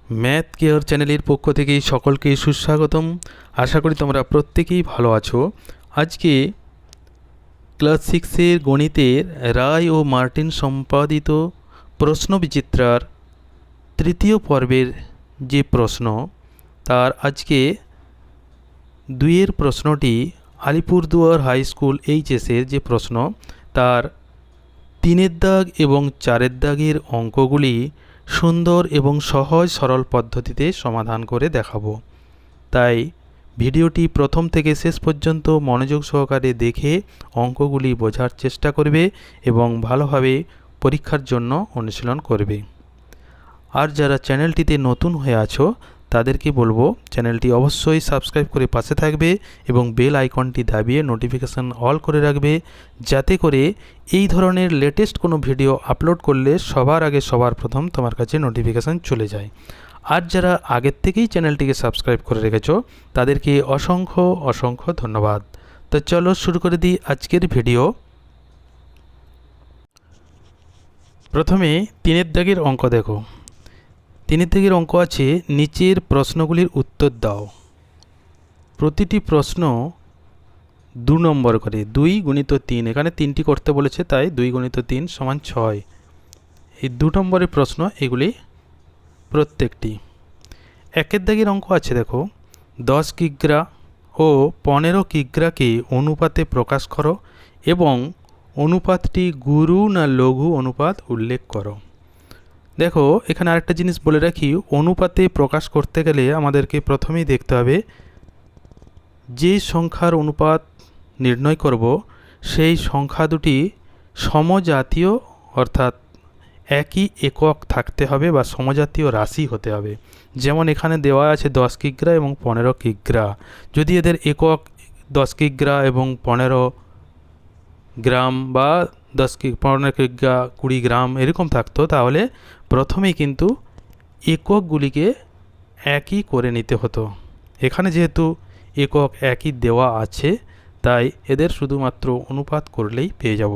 Math care চ্যানেলের পক্ষ থেকে সকলকে সুস্বাগতম। আশা করি তোমরা প্রত্যেকেই ভালো আছো। আজকে ক্লাস 6-এর গণিতের রায় ও মার্টিন সম্পাদিত প্রশ্ন বিচিত্রার তৃতীয় পর্বের যে প্রশ্ন, তার আজকে 2-এর প্রশ্নটি আলিপুরদুয়ার হাই স্কুল এইচএসের যে প্রশ্ন, তার 3-এর দাগ এবং 4-এর দাগের অঙ্কগুলি সুন্দর এবং সহজ সরল পদ্ধতিতে সমাধান করে দেখাবো। তাই ভিডিওটি প্রথম থেকে শেষ পর্যন্ত মনোযোগ সহকারে দেখে অঙ্কগুলি বোঝার চেষ্টা করবে এবং ভালোভাবে পরীক্ষার জন্য অনুশীলন করবে। আর যারা চ্যানেলটিতে নতুন হয়ে আছো তাদেরকে বলবো চ্যানেলটি অবশ্যই সাবস্ক্রাইব করে পাশে থাকবে এবং বেল আইকনটি দাবিয়ে নোটিফিকেশান অল করে রাখবে, যাতে করে এই ধরনের লেটেস্ট কোনো ভিডিও আপলোড করলে সবার আগে সবার প্রথম তোমার কাছে নোটিফিকেশান চলে যায়। আর যারা আগের থেকেই চ্যানেলটিকে সাবস্ক্রাইব করে রেখেছো তাদেরকে অসংখ্য অসংখ্য ধন্যবাদ। তো চলো শুরু করে দিই আজকের ভিডিও। প্রথমে 3-এর দাগের অঙ্ক দেখো। 3-এর দাগের অঙ্ক আছে, নিচের প্রশ্নগুলির উত্তর দাও। প্রতিটি প্রশ্ন 2 নম্বর করে, 2 গুণিত 3, এখানে 3টি করতে বলেছে তাই 2 গুণিত 3 সমান 6। এই 2 নম্বরের প্রশ্ন এগুলি প্রত্যেকটি। 1-এর দাগের অঙ্ক আছে দেখো, 10 কিগ্রা ও 15 কিগ্রাকে অনুপাতে প্রকাশ করো এবং অনুপাতটি গুরু না লঘু অনুপাত উল্লেখ করো। দেখো এখানে আরেকটা জিনিস বলে রাখি, অনুপাতে প্রকাশ করতে গেলে আমাদেরকে প্রথমেই দেখতে হবে যে সংখ্যার অনুপাত নির্ণয় করব সেই সংখ্যা দুটি সমজাতীয়, অর্থাৎ একই একক থাকতে হবে বা সমজাতীয় রাশি হতে হবে। যেমন এখানে দেওয়া আছে 10 কিগ্রা এবং 15 কিগ্রা। যদি এদের একক 10 কিগ্রা এবং 15 গ্রাম বা 15 কিগ্রা 20 গ্রাম এরকম থাকতো, তাহলে প্রথমেই কিন্তু এককগুলিকে একই করে নিতে হতো। এখানে যেহেতু একক একই দেওয়া আছে তাই এদের শুধুমাত্র অনুপাত করলেই পেয়ে যাব।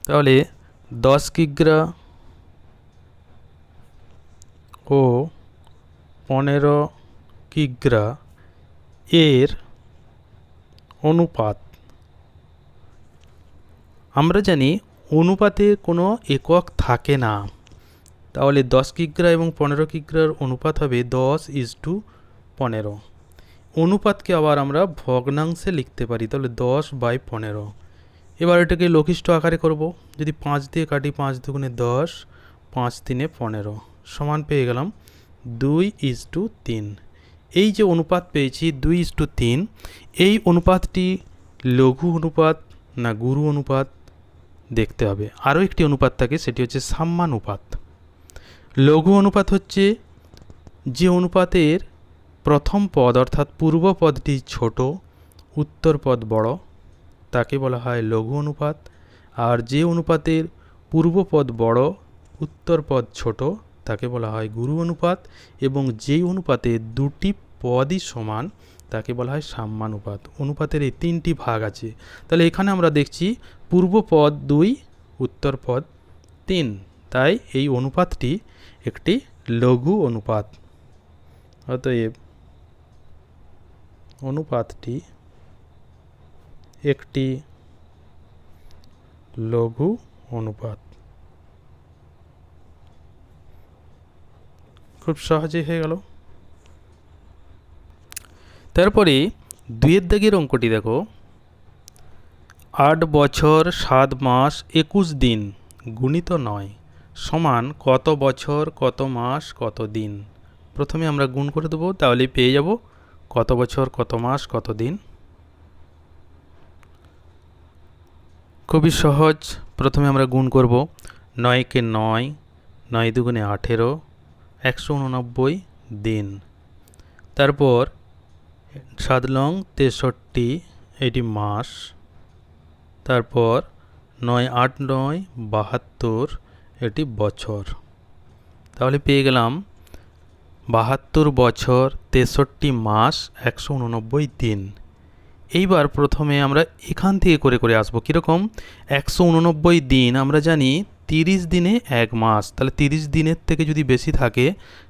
তাহলে 10 কিগ্রা ও 15 কিগ্রা এর অনুপাত। আমরা জানি অনুপাতে কোনো একক থাকে না, তাহলে 10 কিগ্রা এবং 15 কিগ্রার অনুপাত হবে 10:15। অনুপাতকে আবার আমরা ভগ্নাংশে লিখতে পারি, তাহলে 10/15। এবার এটাকে লঘিষ্ঠ আকারে করব। যদি 5 দিয়ে কাটি, 5 দুগুণে 10, 5 তিনে 15, সমান পেয়ে গেলাম 2:3। এই যে অনুপাত পেয়েছি 2:3, এই অনুপাতটি লঘু অনুপাত না গুরু অনুপাত দেখতে হবে। আরও একটি অনুপাত থাকে, সেটি হচ্ছে সাম্যানুপাত। লঘু অনুপাত হচ্ছে যে অনুপাতের প্রথম পদ অর্থাৎ পূর্ব পদটি ছোট, উত্তর পদ বড়, তাকে বলা হয় লঘু অনুপাত। আর যে অনুপাতের পূর্ব পদ বড়, উত্তর পদ ছোট, তাকে বলা হয় গুরু অনুপাত। এবং যেই অনুপাতে দুটি পদই সমান তাকে বলা হয় সাম্যানুপাত। অনুপাতের এই 3টি ভাগ আছে। তাহলে এখানে আমরা দেখছি পূর্ব পদ 2, উত্তর পদ 3, তাই এই অনুপাতটি একটি লঘু অনুপাত। অতএব অনুপাতটি একটি লঘু অনুপাত। খুব সহজেই হয়ে গেল। তারপরে 2-এর দাগের অঙ্কটি দেখো, 8 বছর 7 মাস 21 দিন গুণিত 9 সমান কত বছর কত মাস কত দিন। প্রথমে আমরা গুণ করে দেবো, তাহলে পেয়ে যাব কত বছর কত মাস কত দিন। খুবই সহজ। প্রথমে আমরা গুণ করব, 9কে 9, 9 দুগুণে 18, 189 দিন। তারপর 7 লং 63, এটি মাস। তারপর 9 8 9 72, এটি বছর। তাহলে পেয়ে গেলাম 72 বছর 63 মাস 189 দিন। এইবার প্রথমে আমরা এখান থেকে করে করে আসবো। কীরকম? 189 দিন আমরা জানি 30 দিনে 1 মাস, তাহলে 30 দিনের থেকে যদি বেশি থাকে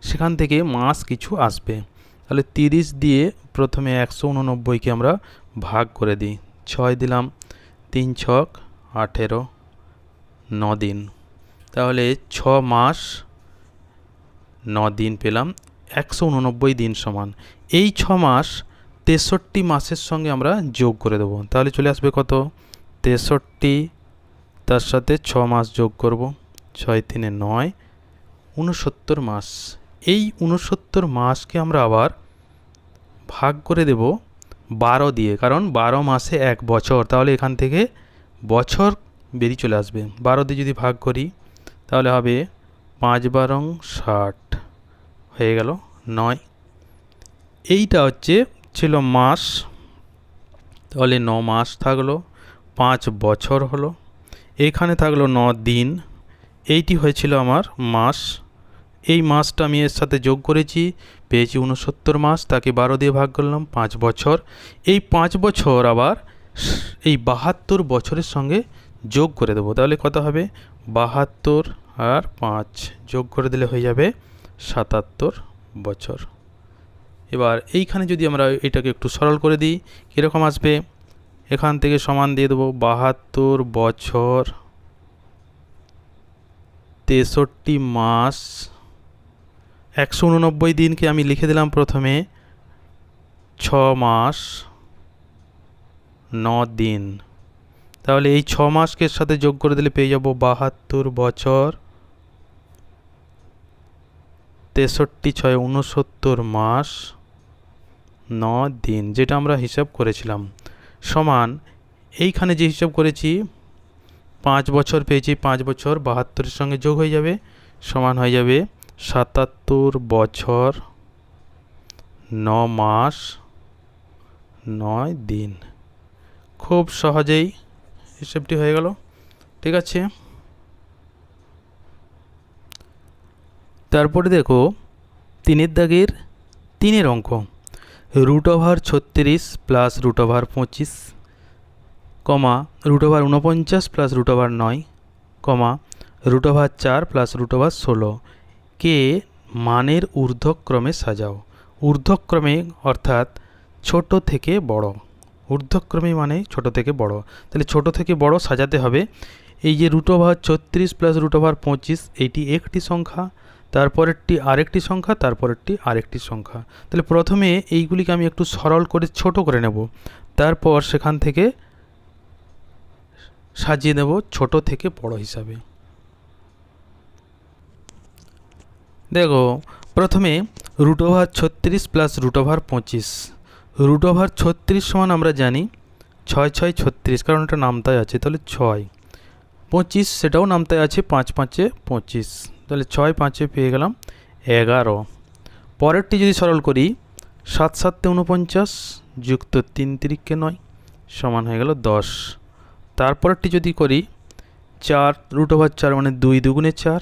সেখান থেকে মাস কিছু আসবে। তাহলে 30 দিয়ে প্রথমে 189কে আমরা ভাগ করে দিই। 6 দিলাম, 3 ছক 18, 9 দিন। তাহলে 6 মাস 9 দিন পেলাম, 189 দিন সমান। এই 6 মাস 63 মাসের সঙ্গে আমরা যোগ করে দেবো। তাহলে চলে আসবে কত? 63, তার সাথে 6 মাস যোগ করব, 6 3 9, 69 মাস। এই 69 মাসকে আমরা আবার ভাগ করে দেব 12 দিয়ে, কারণ 12 মাসে 1 বছর। তাহলে এখান থেকে বছর বেরিয়ে চলে আসবে। 12 দিয়ে যদি ভাগ করি তাহলে হবে 5 12 60, হয়ে গেল 9। এইটা ছিল মাস, তাহলে 9 মাস থাকলো, 5 বছর হলো। এইখানে থাকলো 9 দিন, এইটি হয়েছিল আমার মাস। এই মাসটা আমি এর সাথে যোগ করেছি, পেয়েছি 69 মাস, তাকে 12 দিয়ে ভাগ করলাম, 5 বছর। এই 5 বছর আবার এই 72 বছরের সঙ্গে যোগ করে দেবো। তাহলে কত হবে? 72 আর 5 যোগ করে দিলে হয়ে যাবে 77 বছর। এবার এইখানে যদি আমরা এটাকে একটু সরল করে দিই, কীরকম আসবে? এখান থেকে সমান দিয়ে দেবো 72 বছর 63 মাস, 189 দিনকে আমি লিখে দিলাম প্রথমে 6 মাস 9 দিন। তাহলে এই 6 মাসকে সাথে যোগ করে দিলে পেয়ে যাব 72 বছর 63 6 69 মাস 9 দিন, যেটা আমরা হিসাব করেছিলাম, সমান এইখানে যে হিসাব করেছি 5 বছর পেয়েছি, 5 বছর 72-এর সঙ্গে যোগ হয়ে যাবে, সমান হয়ে যাবে 77 বছর 9 মাস 9 দিন। খুব সহজেই হিসাবটি হয়ে গেল। ঠিক আছে, তারপরে দেখো 3-এর দাগের 3-এর অঙ্ক, √36 প্লাস √25, কমা √49 প্লাস √9, কমা √4 প্লাস √16 কে মানের ঊর্ধ্বক্রমে সাজাও। ঊর্ধ্বক্রমে অর্থাৎ ছোট থেকে বড়, ঊর্ধ্বক্রমে মানে ছোট থেকে বড়। তাহলে ছোট থেকে বড় সাজাতে হবে। এই যে √36 প্লাস √25 এইটি একটি সংখ্যা, তারপরেরটি আরেকটি সংখ্যা, তারপরেরটি আরেকটি সংখ্যা। তাহলে প্রথমে এইগুলিকে আমি একটু সরল করে ছোট করে নেব, তারপর সেখান থেকে সাজিয়ে দেব ছোট থেকে বড় হিসাবে। দেখো প্রথমে √36 প্লাস √25, √36 সমান আমরা জানি 6 6 36, কারণ এটা নামতায় আছে, তাহলে 6, 25 সেটাও নামতায় আছে, 5 5 25, তাহলে 6 5 পেয়ে গেলাম 11। পরেরটি যদি সরল করি 7 7 49 যুক্ত 3 3 9 সমান হয়ে গেল 10। তারপরেরটি যদি করি 4 √4 মানে 2 2 4,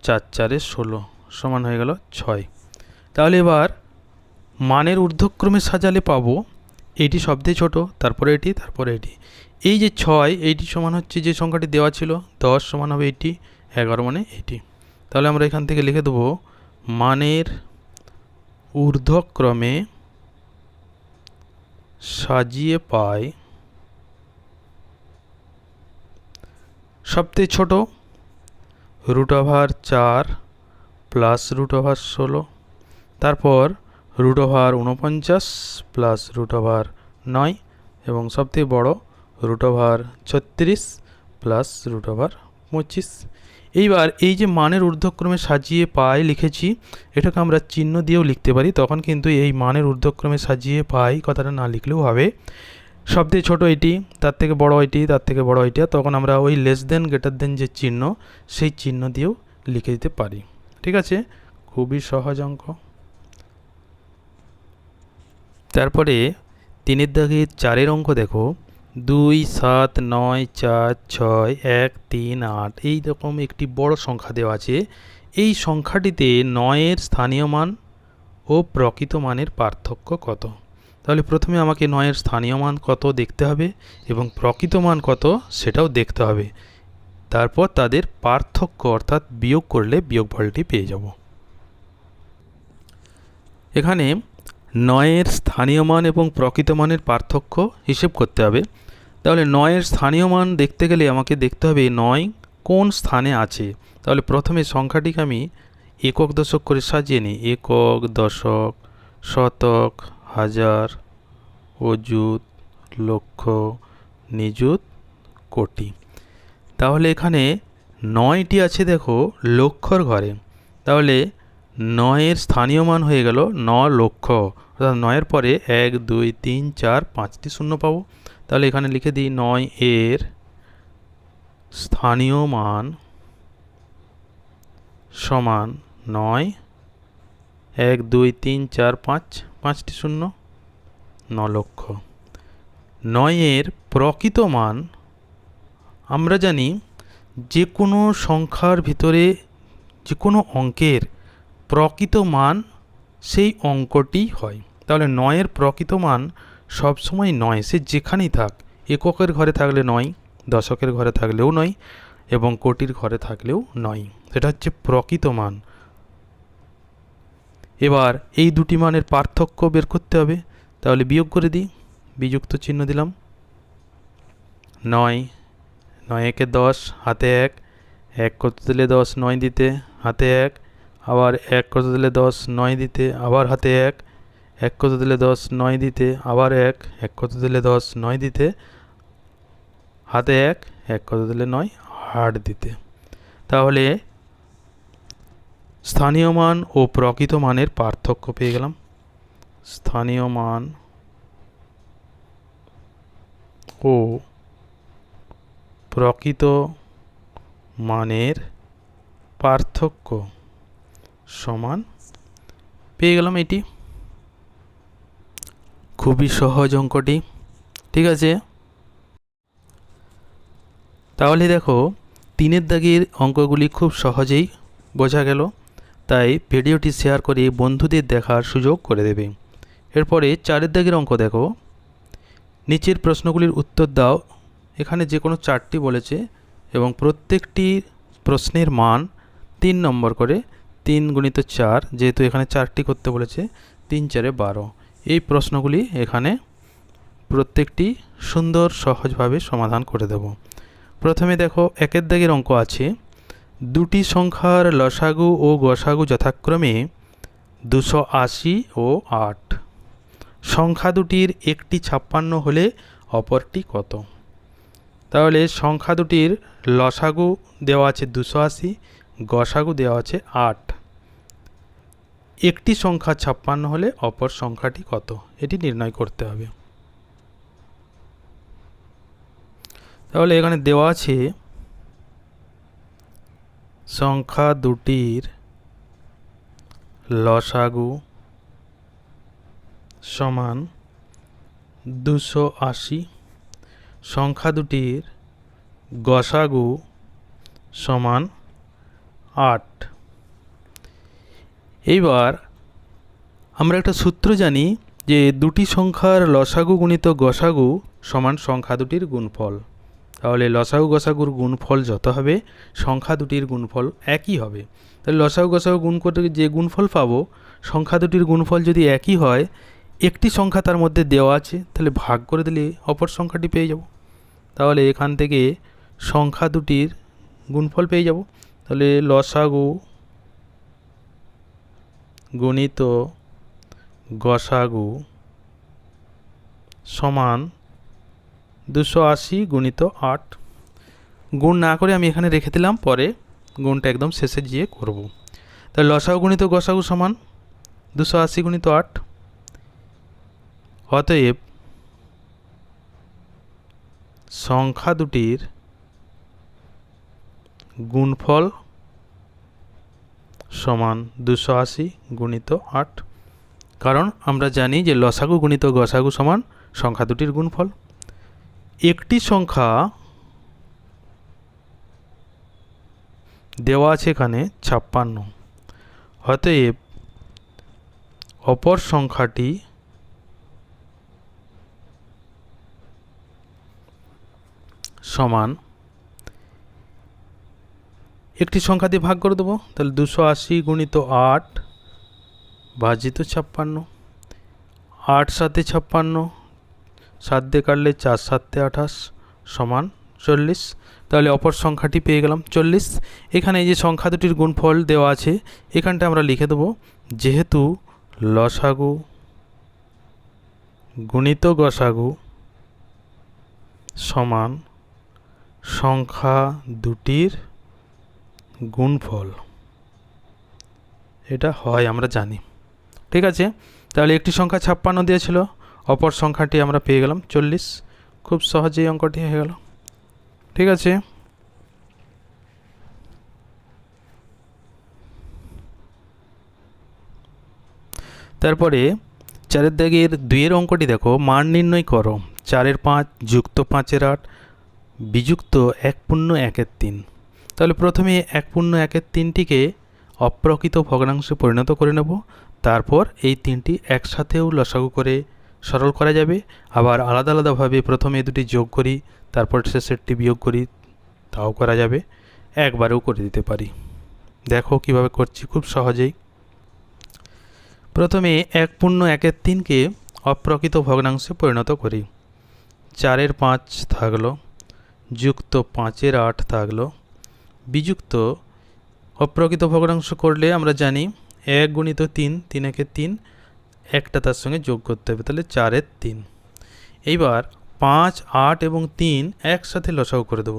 4 4 16 সমান হয়ে গেল 6। তাহলে এবার মানের ঊর্ধ্বক্রমে সাজালে পাবো এইটি সবচেয়ে ছোট, তারপরে এটি, তারপরে এটি। এই যে 6 এইটি সমান হচ্ছে যে সংখ্যাটি দেওয়া ছিল 10 সমান হবে এটি, 11 মানে এটি। তাহলে আমরা এখান থেকে লিখে দেবো মানের ঊর্ধ্বক্রমে সাজিয়ে পাই সবচেয়ে ছোট √4 প্লাস √16, তারপর √49 প্লাস √9 এবং সবথেকে বড় √36 প্লাস √25। এইবার এই যে মানের ঊর্ধ্বক্রমে সাজিয়ে পাই লিখেছি, এটাকে আমরা চিহ্ন দিয়েও লিখতে পারি, তখন কিন্তু এই মানের ঊর্ধ্বক্রমে সাজিয়ে পাই কথাটা না লিখলেও হবে। সবথেকে ছোট এটি, তার থেকে বড় এটি, তার থেকে বড় এটা, তখন আমরা ওই লেস দেন গ্রেটার দেন যে চিহ্ন সেই চিহ্ন দিয়েও লিখে দিতে পারি। ঠিক আছে, খুবই সহজ অঙ্ক। তারপরে 3-এর দাগের 4-এর অঙ্ক দেখো, 2 7 9 4 6 1 3 8 এই রকম একটি বড় সংখ্যা দেওয়া আছে। এই সংখ্যাটিতে 9-এর স্থানীয় মান ও প্রকৃত মানের পার্থক্য কত? তাহলে প্রথমে আমাকে 9-এর স্থানীয় মান কত দেখতে হবে এবং প্রকৃত মান কত সেটাও দেখতে হবে। তারপর তাদের পার্থক্য অর্থাৎ বিয়োগ করলে বিয়োগফলটি পেয়ে যাব। এখানে 9-এর স্থানীয় মান এবং প্রকৃত মানের পার্থক্য হিসেব করতে হবে। তাহলে 9-এর স্থানীয় মান দেখতে গেলে আমাকে দেখতে হবে 9 কোন স্থানে আছে। তাহলে প্রথমে সংখ্যাটিকে আমি একক দশক করে সাজিয়ে নিই। একক, দশক, শতক, হাজার, অযুত, লক্ষ, নিযুত, কোটি। তাহলে এখানে 9টি আছে দেখো লক্ষর ঘরে। তাহলে 9-এর স্থানীয় মান হয়ে গেল 9 লক্ষ, অর্থাৎ 9-এর পরে 1 2 3 4 5টি শূন্য পাবো। তাহলে এখানে লিখে দিই 9-এর স্থানীয় মান সমান 9 1 2 3 4 5 5টি শূন্য 9 লক্ষ। 9-এর প্রকৃত মান আমরা জানি যে কোনো সংখ্যার ভিতরে যে কোনো অঙ্কের প্রকৃত মান সেই অঙ্কটি হয়। তাহলে 9-এর প্রকৃত মান সবসময় 9, সে যেখানেই থাক। এককের ঘরে থাকলে 9, দশকের ঘরে থাকলেও 9 এবং কোটির ঘরে থাকলেও 9, সেটা হচ্ছে প্রকৃত মান। এবার এই দুটি মানের পার্থক্য বের করতে হবে। তাহলে বিয়োগ করে দিই, বিযুক্ত চিহ্ন দিলাম। 9 9 একে 10, হাতে 1, 1 কত দিলে 10, 9 দিতে, হাতে 1, আবার 1 কত দিলে 10, 9 দিতে, আবার হাতে 1, 1 কত দিলে 10, 9 দিতে, আবার 1, 1 কত দিলে 10, 9 দিতে, হাতে 1, 1 কত দিলে 9, 8 দিতে। তাহলে স্থানীয় মান ও প্রকৃত মানের পার্থক্য পেয়ে গেলাম। স্থানীয় মান ও প্রকৃত মানের পার্থক্য সমান পেয়ে গেলাম এটি। খুবই সহজ অঙ্কটি, ঠিক আছে। তাহলে দেখো 3-এর দাগের অঙ্কগুলি খুব সহজেই বোঝা গেল, তাই ভিডিওটি শেয়ার করে বন্ধুদের দেখার সুযোগ করে দেবে। এরপরে 4-এর দাগের অঙ্ক দেখো। নিচের প্রশ্নগুলির উত্তর দাও। এখানে যে কোনো 4টি বলেছে এবং প্রত্যেকটি প্রশ্নের মান 3 নম্বর করে। 3 গুণিত 4, যেহেতু এখানে 4টি করতে বলেছে, 3 4 12। এই প্রশ্নগুলি এখানে প্রত্যেকটি সুন্দর সহজভাবে সমাধান করে দেব। প্রথমে দেখো 1-এর দাগের অঙ্ক আছে। দুটি সংখ্যার লসাগু ও গসাগু যথাক্রমে 280 ও 8। সংখ্যা দুটির একটি 56 হলে অপরটি কত? তাহলে সংখ্যা দুটির লসাগু দেওয়া আছে 280, গসাগু দেওয়া আছে 8। একটি সংখ্যা 56 হলে অপর সংখ্যাটি কত, এটি নির্ণয় করতে হবে। তাহলে এখানে দেওয়া আছে সংখ্যা দুটির লসাগু সমান 280, সংখ্যা দুটির গসাগু সমান 8। এইবার আমরা একটা সূত্র জানি যে দুটি সংখ্যার লসাগু গুণিত গসাগু সমান সংখ্যা দুটির গুণফল। তাহলে লসাগু গসাগুর গুণফল যত হবে সংখ্যা দুটির গুণফল একই হবে। তাহলে লসাগু গসাগু গুণ করতে যে গুণফল পাবো, সংখ্যা দুটির গুণফল যদি একই হয়, একটি সংখ্যা তার মধ্যে দেওয়া আছে, তাহলে ভাগ করে দিলে অপর সংখ্যাটি পেয়ে যাব। তাহলে এখান থেকে সংখ্যা দুটির গুণফল পেয়ে যাব। তাহলে লসাগু গুণিত গসাগু সমান 280 গুণিত 8। গুণ না করে আমি এখানে রেখে দিলাম, পরে গুণটা একদম শেষে গিয়ে করব। তাহলে লসাগু গুণিত গসাগু সমান 280 গুণিত 8। অতএব সংখ্যা দুটির গুণফল সমান 280 গুণিত 8, কারণ আমরা জানি যে লসাগু গুণিত গসাগু সমান সংখ্যা দুটির গুণফল। একটি সংখ্যা দেওয়া আছে এখানে 56, অতএব অপর সংখ্যাটি সমান একটি সংখ্যা দিয়ে ভাগ করে দেবো, তাহলে 280 গুণিত 8 ভাজিত 56, 8 7 56, 7 দিয়ে কাটলে 4 7 28 সমান 40। তাহলে অপর সংখ্যাটি পেয়ে গেলাম 40। এখানে এই যে সংখ্যা দুটির গুণফল দেওয়া আছে, এখানটা আমরা লিখে দেবো, যেহেতু লসাগু গুণিত গসাগু সমান সংখ্যা দুটির গুণফল, এটা হয় আমরা জানি। ঠিক আছে, তাহলে একটি সংখ্যা 56 দিয়েছিল, অপর সংখ্যাটি আমরা পেয়ে গেলাম 40। খুব সহজেই অঙ্কটি হয়ে গেল। ঠিক আছে, তারপরে 4 দাগের 2 অঙ্কটি দেখো, মান নির্ণয় করো 4 5 যুক্ত 5 8 বিযুক্ত 1.1 3। তাহলে প্রথমে 1.1 অপ্রকৃত ভগ্নাংশে পরিণত করে নেব, তারপর এই তিনটি একসাথেও লসাগু করে সরল করা যাবে। আবার আলাদা আলাদাভাবে প্রথমে দুটি যোগ করি, তারপর শেষেরটি বিয়োগ করি, তাও করা যাবে। একবারেও করে দিতে পারি। দেখো কিভাবে করছি, খুব সহজেই। প্রথমে 1.1 অপ্রকৃত ভগ্নাংশে পরিণত করি। 4 5 থাকলো, যুক্ত 5 8 থাকলো, বিযুক্ত অপ্রকৃত ভগ্নাংশ করলে আমরা জানি 1 গুণিত 3, 3 1 3, একটা তার সঙ্গে যোগ করতে হবে, তাহলে 4 3। এইবার 5 8 এবং 3 একসাথে লসাগু করে দেব।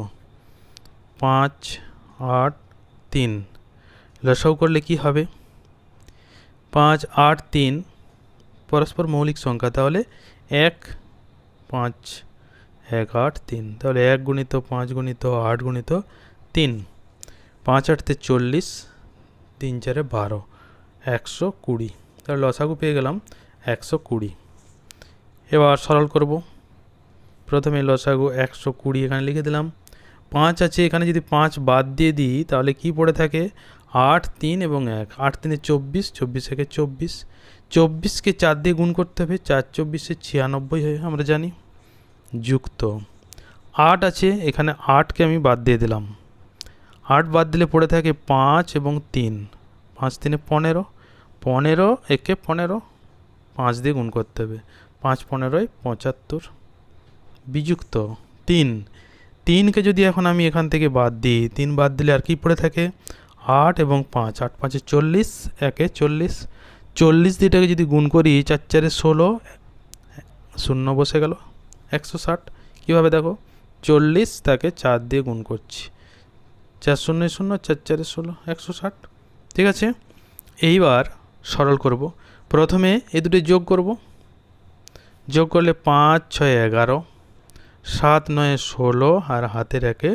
5 8 3 লসাগু করলে কি হবে? 5 8 3 পরস্পর মৌলিক সংখ্যা, তাহলে 1 5 1 8 3। তাহলে 1 গুণিত 5 গুণিত 8 গুণিত 3, 5 8 40, 3 4 12, 120। তাহলে লসাগু পেয়ে গেলাম 120। এবার সরল করব। প্রথমে লসাগু 120 এখানে লিখে দিলাম। 5 আছে, এখানে যদি 5 বাদ দিয়ে দিই তাহলে কি পড়ে থাকে? 8 3 এবং 1, 8 3 24, 24 একে 24, 24কে 4 দিয়ে গুণ করতে হবে, 4 24 96 হয় আমরা জানি। যুক্ত 8 আছে, এখানে 8কে আমি বাদ দিয়ে দিলাম। 8 বাদ দিলে পড়ে থাকে 5 এবং 3, 5 3 15, 15 একে 15, 5 দিয়ে গুণ করতে হবে, 5 15 75। বিযুক্ত 3, 3কে যদি এখন আমি এখান থেকে বাদ দিই, 3 বাদ দিলে আর কি পড়ে থাকে? 8 এবং 5, 8 5 40, একে 40, 40 দিয়েটাকে যদি গুণ করি 4 4 16, শূন্য বসে গেল, 160। কীভাবে দেখো? 40 তাকে 4 দিয়ে গুণ করছি, 4 0 0, 4 4 16, 160। ঠিক আছে, এইবার সরল করব। প্রথমে এই দুটি যোগ করব। যোগ করলে 5 6 11, 7 9 16 আর হাতের একে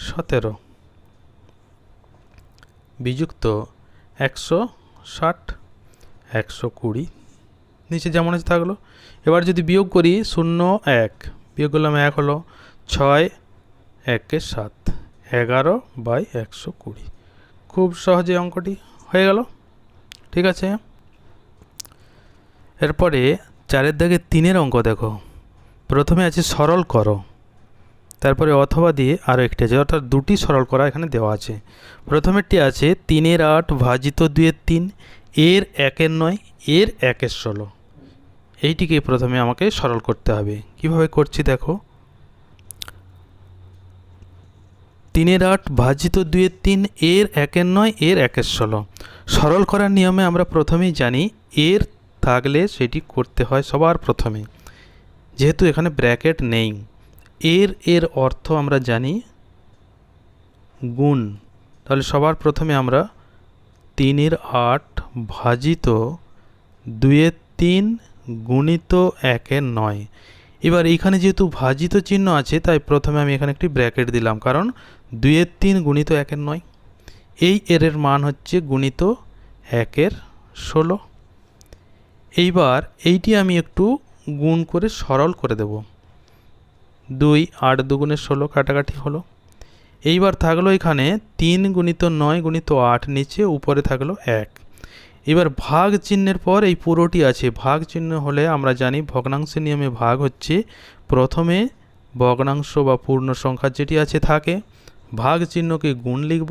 17, বিযুক্ত 160 120, নিচে যেমন আছে থাকলো। এবার যদি বিয়োগ করি 0 1, বিয়োগ করলাম 1 হলো, 6 1 7, 11/120। খুব সহজে অঙ্কটি হয়ে গেল। ঠিক আছে, এরপরে 4 দাগে 3 অঙ্ক দেখো। প্রথমে আছে সরল করো, তারপরে অথবা দিয়ে আরও একটি আছে, অর্থাৎ দুটি সরল করা এখানে দেওয়া আছে। প্রথমেরটি আছে 3 8 ভাজিত 2 3, এর 1 9, এর 1 16। এইটিকে প্রথমে আমাকে সরল করতে হবে। কিভাবে করছি দেখো। 3 8 ভাজিত 2 3, এর 1 9, এর 1 16। সরল করার নিয়মে আমরা প্রথমেই জানি এর থাকলে সেটি করতে হয় সবার প্রথমে, যেহেতু এখানে ব্র্যাকেট নেই। এর অর্থ আমরা জানি গুণ। তাহলে সবার প্রথমে আমরা 3 8 ভাজিত 2 3 গুণিত 1 9। এবার এইখানে যেহেতু ভাজিত চিহ্ন আছে তাই প্রথমে আমি এখানে একটি ব্র্যাকেট দিলাম, কারণ 2 3 গুণিত 1 9। এই এর মান হচ্ছে গুণিত 1 16। এইবার এইটি আমি একটু গুণ করে সরল করে দেব। 2 8 2 16 কাটাকাটি হলো। এইবার থাকলো এখানে 3 গুণিত 9 গুণিত 8, নিচে উপরে থাকলো 1। এবার ভাগ চিহ্নের পর এই পুরোটি আছে। ভাগ চিহ্ন হলে আমরা জানি ভগ্নাংশের নিয়মে ভাগ হচ্ছে প্রথমে ভগ্নাংশ বা পূর্ণ সংখ্যা যেটি আছে থাকে, ভাগ চিহ্নকে গুণ লিখব,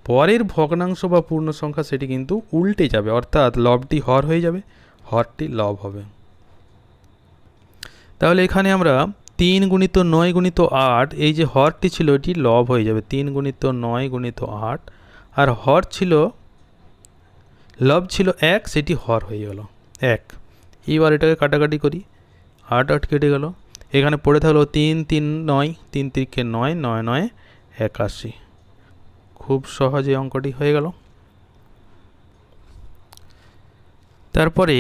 পরের ভগ্নাংশ বা পূর্ণ সংখ্যা সেটি কিন্তু উল্টে যাবে, অর্থাৎ লবটি হর হয়ে যাবে, হরটি লব হবে। তাহলে এখানে আমরা 3 গুণিত 9 গুণিত 8, এই যে হরটি ছিল এটি লব হয়ে যাবে, 3 গুণিত 9 গুণিত 8, আর হর ছিল লব ছিল 1, সেটি হর হয়ে গেল 1। এবার এটাকে কাটাকাটি করি, 8 8 কেটে গেল, এখানে পড়ে থাকলো 3 3 9, 3 3 9, 9 9 81। খুব সহজে অঙ্কটি হয়ে গেল। তারপরে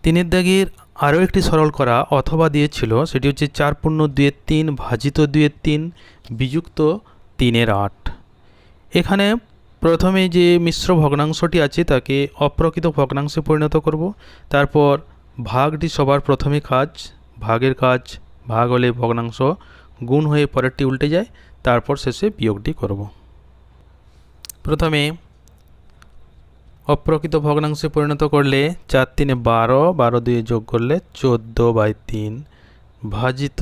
3 দাগের আরও একটি সরল করা অথবা দিয়েছিল, সেটি হচ্ছে 4 পূর্ণ 2 3 ভাজিত 2 3 বিযুক্ত 3 8। এখানে প্রথমে যে মিশ্র ভগ্নাংশটি আছে তাকে অপ্রকৃত ভগ্নাংশে পরিণত করব, তারপর ভাগটি সবার প্রথমে কাজ, ভাগের কাজ, ভাগ হলে ভগ্নাংশ গুণ হয়ে পরেরটি উল্টে যায়, তারপর শেষে বিয়োগটি করব। প্রথমে অপ্রকৃত ভগ্নাংশে পরিণত করলে 4 3 12, 12 দিয়ে যোগ করলে 14/3 ভাজিত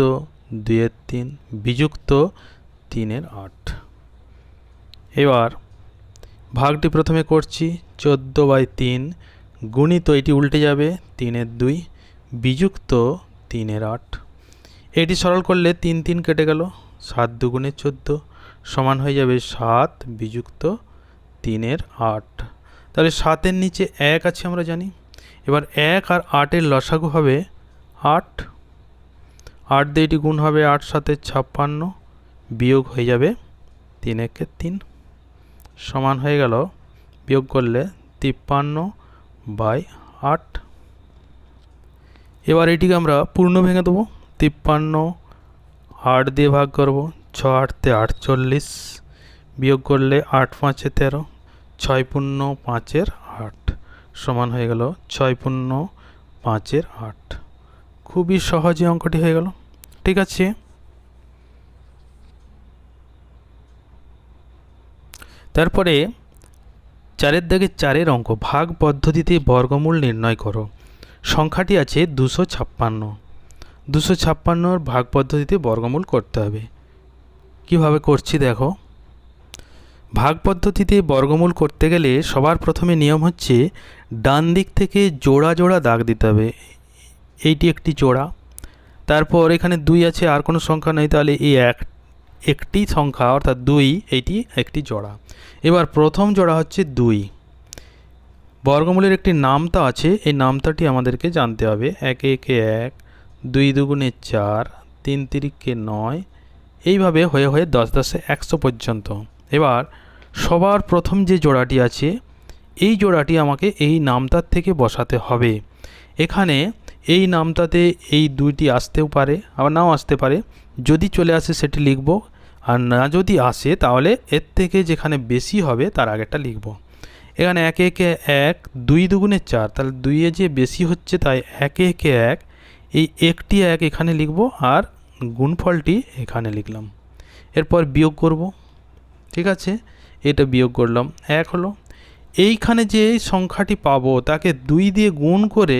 2 3 বিযুক্ত 3 8। এবার ভাগটি প্রথমে করছি, 14/3 গুণিত, এটি উল্টে যাবে 3 2 বিযুক্ত 3 8। এটি সরল করলে 3 3 কেটে গেল, 7 2 14 সমান হয়ে যাবে 7 বিযুক্ত 3 8। তাহলে 7-এর নিচে 1 আছে আমরা জানি। এবার 1 আর 8-এর লসাগু হবে 8, 8 দিয়ে এটি গুণ হবে 8 7 56, বিয়োগ হয়ে যাবে 3 1 3, সমান হয়ে গেল, বিয়োগ করলে 53/8। এবার এটিকে আমরা পূর্ণ ভেঙে দেবো, 53 8 দিয়ে ভাগ করব, 6 8 48, বিয়োগ করলে 8 5 13, 6 পূর্ণ 5 8, সমান হয়ে গেল 6 পূর্ণ 5 8। খুবই সহজে অঙ্কটি হয়ে গেল। ঠিক আছে, তারপরে 4 দাগের 4 অঙ্ক, ভাগ পদ্ধতিতে বর্গমূল নির্ণয় করো। সংখ্যাটি আছে 256, 256 ভাগ পদ্ধতিতে বর্গমূল করতে হবে। কিভাবে করছি দেখো। ভাগ পদ্ধতিতে বর্গমূল করতে গেলে সবার প্রথমে নিয়ম হচ্ছে ডান দিক থেকে জোড়া জোড়া দাগ দিতে হবে। এইটি একটি জোড়া, তারপর এখানে 2 আছে, আর কোনো সংখ্যা নেই, তাহলে এই একটি সংখ্যা অর্থাৎ 2, এইটি একটি জোড়া। এবার প্রথম জোড়া হচ্ছে 2। বর্গমূলের একটি নামতা আছে, এই নামতাটি আমাদেরকে জানতে হবে। 1 1 1, 2 2 4, 3 3 9, এইভাবে হয়ে হয়ে 10 10 100 পর্যন্ত। এবার সবার প্রথম যে জোড়াটি আছে এই জোড়াটি আমাকে এই নামতার থেকে বসাতে হবে। এখানে এই নামতাতে এই 2টি আসতেও পারে, আবার নাও আসতে পারে। যদি চলে আসে সেটি লিখব, আর না যদি আসে তাহলে এর থেকে যেখানে বেশি হবে তার আগেরটা লিখব। এখানে 1 1 1, 2 2 4, তাহলে 2 যে বেশি হচ্ছে তাই 1 1 1, এই একটি 1 এখানে লিখব আর গুণফলটি এখানে লিখলাম। এরপর বিয়োগ করব। ঠিক আছে, এটা বিয়োগ করলাম, 1 হলো। এইখানে যে সংখ্যাটি পাবো তাকে 2 দিয়ে গুণ করে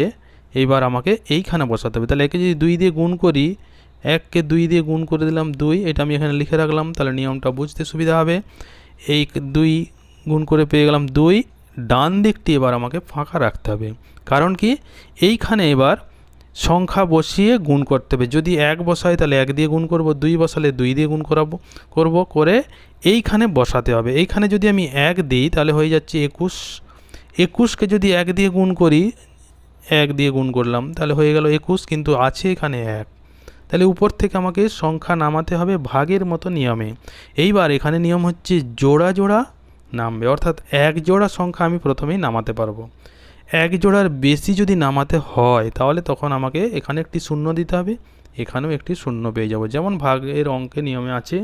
এইবার আমাকে এইখানে বসাতে হবে। তাহলে একে যদি 2 দিয়ে গুণ করি, 1কে 2 দিয়ে গুণ করে দিলাম 2, এটা আমি এখানে লিখে রাখলাম, তাহলে নিয়মটা বুঝতে সুবিধা হবে। এই 2 গুণ করে পেয়ে গেলাম 2, ডান দিকটি এবার আমাকে ফাঁকা রাখতে হবে। কারণ কি, এইখানে এবার সংখ্যা বসিয়ে গুণ করতে হবে। যদি 1 বসাই তাহলে 1 দিয়ে গুণ করব, 2 বসালে 2 দিয়ে গুণ করে এইখানে বসাতে হবে। এইখানে যদি আমি 1 দিই তাহলে হয়ে যাচ্ছে 21, 21কে যদি 1 দিয়ে গুণ করি, 1 দিয়ে গুণ করলাম তাহলে হয়ে গেল 21, কিন্তু আছে এখানে 1, তাহলে উপর থেকে আমাকে সংখ্যা নামাতে হবে ভাগের মতো নিয়মে। এইবার এখানে নিয়ম হচ্ছে জোড়া জোড়া নামবে, অর্থাৎ 1 জোড়া সংখ্যা আমি প্রথমেই নামাতে পারবো। 1 জোড়ার বেশি যদি নামাতে হয় তাহলে তখন আমাকে এখানে একটি শূন্য দিতে হবে, এখানেও একটি শূন্য পেয়ে যাব। যেমন ভাগের অঙ্কে নিয়মে আছে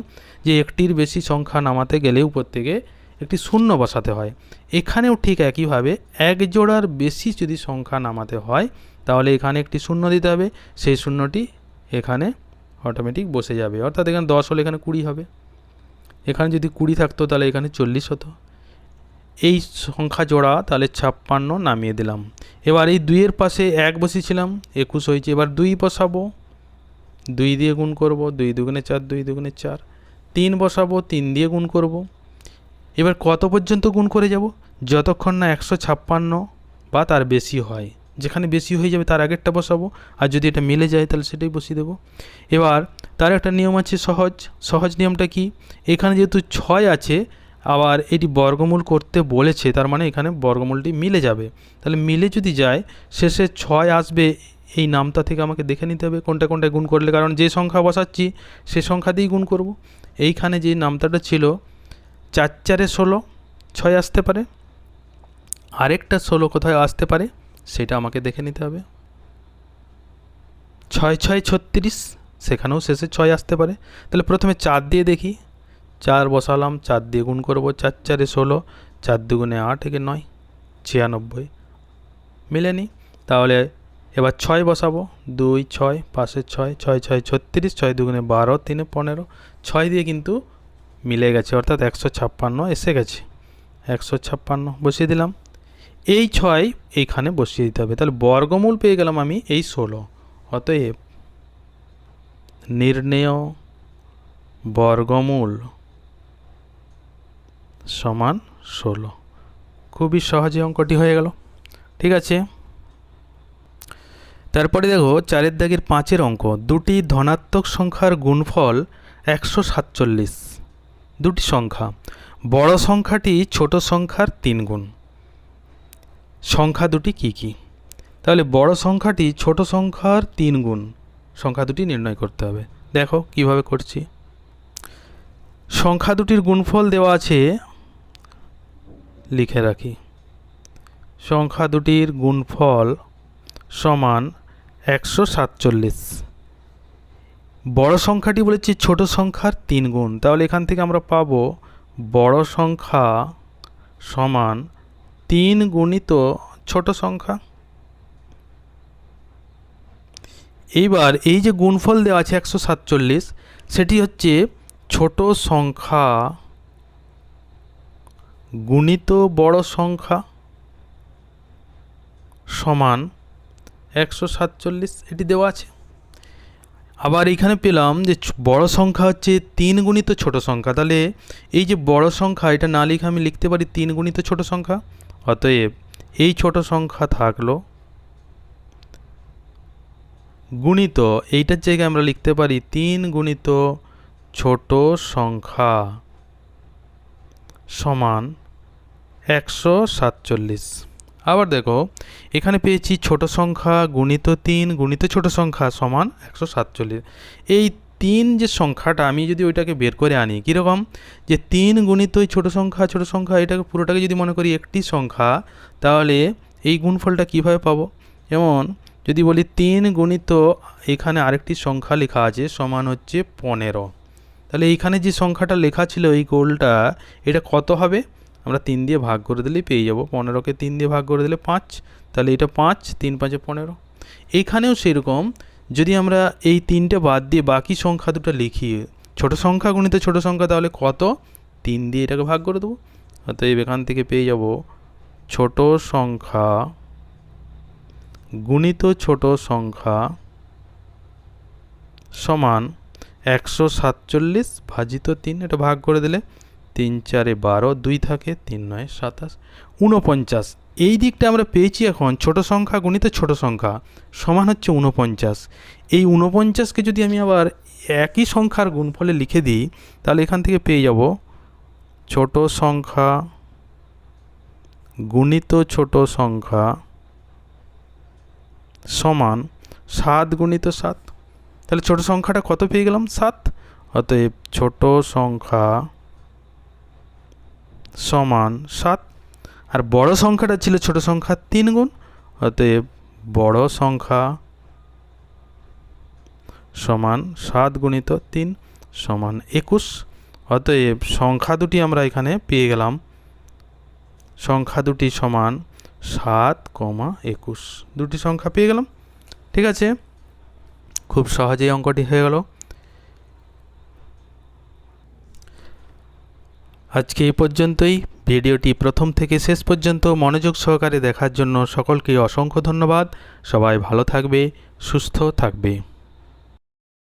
যে একটির বেশি সংখ্যা নামাতে গেলে উপর থেকে একটি শূন্য বসাতে হয়, এখানেও ঠিক একইভাবে 1 জোড়ার বেশি যদি সংখ্যা নামাতে হয় তাহলে এখানে একটি শূন্য দিতে হবে, সেই শূন্যটি এখানে অটোমেটিক বসে যাবে। অর্থাৎ এখানে 10 হলে এখানে 20 হবে, এখানে যদি 20 থাকতো তাহলে এখানে 40 হতো। এই সংখ্যা জোড়া তাহলে 56 নামিয়ে দিলাম। এবার এই 2-এর পাশে 1 বসিয়েছিলাম, 21 হয়েছে। এবার 2 বসাবো, 2 দিয়ে গুণ করব, 2 2 4, 2 2 4, তিন বসাবো, 3 দিয়ে গুণ করব। এবার কত পর্যন্ত গুণ করে যাব? যতক্ষণ না 156 বা তার বেশি হয়। যেখানে বেশি হয়ে যাবে তার আগেরটা বসাবো, আর যদি এটা মিলে যায় তাহলে সেটাই বসিয়ে দেবো। এবার তার একটা নিয়ম আছে সহজ নিয়মটা কি? এখানে যেহেতু 6 আছে, আবার এটি বর্গমূল করতে বলেছে, তার মানে এখানে বর্গমূলটি মিলে যাবে। তাহলে মিলে যদি যায়, শেষে 6 আসবে, এই নামটা থেকে আমাকে দেখে নিতে হবে কোনটা কোনটা গুণ করলে, কারণ যে সংখ্যা বসাচ্ছি সে সংখ্যা দিয়েই গুণ করব। এইখানে যে নামতাটা ছিল 4 4 16, 6 আসতে পারে, আরেকটা 16 কোথায় আসতে পারে সেটা আমাকে দেখে নিতে হবে। 6 6 36, সেখানেও শেষে 6 আসতে পারে। তাহলে প্রথমে 4 দিয়ে দেখি, 4 বসালাম, 4 দিয়ে গুণ করব, 4 4 16, 4 দুগুণে 8, একে 9, 96, মিলেনি। তাহলে এবার 6 বসাবো, 2 6, পাশে 6, 6 6 36, 6 দুগুণে 12, 3 15, 6 দিয়ে কিন্তু মিলে গেছে, অর্থাৎ 156 এসে গেছে। 156 বসিয়ে দিলাম। এই 6 এইখানে বসিয়ে দিতে হবে। তাহলে বর্গমূল পেয়ে গেলাম আমি এই 16। অতএব নির্ণেয় বর্গমূল সমান 16। খুবই সহজে অঙ্কটি হয়ে গেল। ঠিক আছে, তারপরে দেখো 4 দাগের 5 অঙ্ক। দুটি ধনাত্মক সংখ্যার গুণফল 147। দুটি সংখ্যা, বড় সংখ্যাটি ছোট সংখ্যার 3 গুণ। সংখ্যা দুটি কি কি? তাহলে বড় সংখ্যাটি ছোট সংখ্যার 3 গুণ সংখ্যা দুটি নির্ণয় করতে হবে। দেখো কিভাবে করছি। সংখ্যা দুটির গুণফল দেওয়া আছে, লিখে রাখি। সংখ্যা দুটির গুণফল সমান 147। বড় সংখ্যাটি বলেছি ছোট সংখ্যার 3 গুণ, তাহলে এখান থেকে আমরা পাবো বড় সংখ্যা সমান 3 গুণিত ছোট সংখ্যা। এইবার এই যে গুণফল দেওয়া আছে 147, সেটি হচ্ছে ছোট সংখ্যা গুণিত বড় সংখ্যা সমান 147, এটি দেওয়া আছে। আবার এখানে পেলাম যে বড় সংখ্যা হচ্ছে 3 গুণিত ছোট সংখ্যা। তাহলে এই যে বড় সংখ্যা, এটা না লিখে আমি লিখতে পারি 3 গুণিত ছোট সংখ্যা। অতএব এই ছোট সংখ্যা থাকলো গুণিত, এইটার জায়গায় আমরা লিখতে পারি 3 গুণিত ছোট সংখ্যা সমান 147। আবার দেখো এখানে পেয়েছি ছোট সংখ্যা গুণিত 3 গুণিত ছোট সংখ্যা সমান 147। এই 3 যে সংখ্যাটা, আমি যদি ওইটাকে বের করে আনি কীরকম, যে 3 গুণিত ছোট সংখ্যা, এটাকে পুরোটাকে যদি মনে করি একটি সংখ্যা, তাহলে এই গুণফলটা কিভাবে পাবো? যেমন যদি বলি 3 গুণিত এখানে আরেকটি সংখ্যা লেখা আছে সমান হচ্ছে 15, তাহলে এইখানে যে সংখ্যাটা লেখা ছিল এই গোলটা, এটা কত হবে? আমরা 3 দিয়ে ভাগ করে দিলেই পেয়ে যাব। 15কে 3 দিয়ে ভাগ করে দিলে 5, তাহলে এটা 5, 3 5 15। এইখানেও সেরকম, যদি আমরা এই 3টে বাদ দিয়ে বাকি সংখ্যা দুটো লিখি, ছোট সংখ্যা গুণিত ছোট সংখ্যা, তাহলে কত? 3 দিয়ে এটাকে ভাগ করে দেবো। অতএব এখান থেকে পেয়ে যাব ছোট সংখ্যা গুণিত ছোট সংখ্যা সমান 147 ভাজিত 3, এটা ভাগ করে দিলে 3 4 12, 2 থাকে, 3 9 27, 49। এই দিকটা আমরা পেয়েছি এখন ছোট সংখ্যা গুণিত ছোট সংখ্যা সমান হচ্ছে 49। এই 49কে যদি আমি আবার একই সংখ্যার গুণফলে লিখে দিই, তাহলে এখান থেকে পেয়ে যাব ছোট সংখ্যা গুণিত ছোট সংখ্যা সমান 7 গুণিত 7। তাহলে ছোট সংখ্যাটা কত পেয়ে গেলাম? 7। অতএব ছোট সংখ্যা সমান 7। আর বড় সংখ্যাটা ছিল ছোট সংখ্যা 3 গুণ, অতএব বড় সংখ্যা সমান 7 গুণিত 3 সমান 21। অতএব সংখ্যা দুটি আমরা এখানে পেয়ে গেলাম, সংখ্যা দুটি সমান 7, 21, দুটি সংখ্যা পেয়ে গেলাম। ঠিক আছে, খুব সহজেই অঙ্কটি হয়ে গেল। আজকে এই পর্যন্তই। ভিডিওটি প্রথম থেকে শেষ পর্যন্ত মনোযোগ সহকারে দেখার জন্য সকলকে অসংখ্য ধন্যবাদ। সবাই ভালো থাকবে, সুস্থ থাকবে।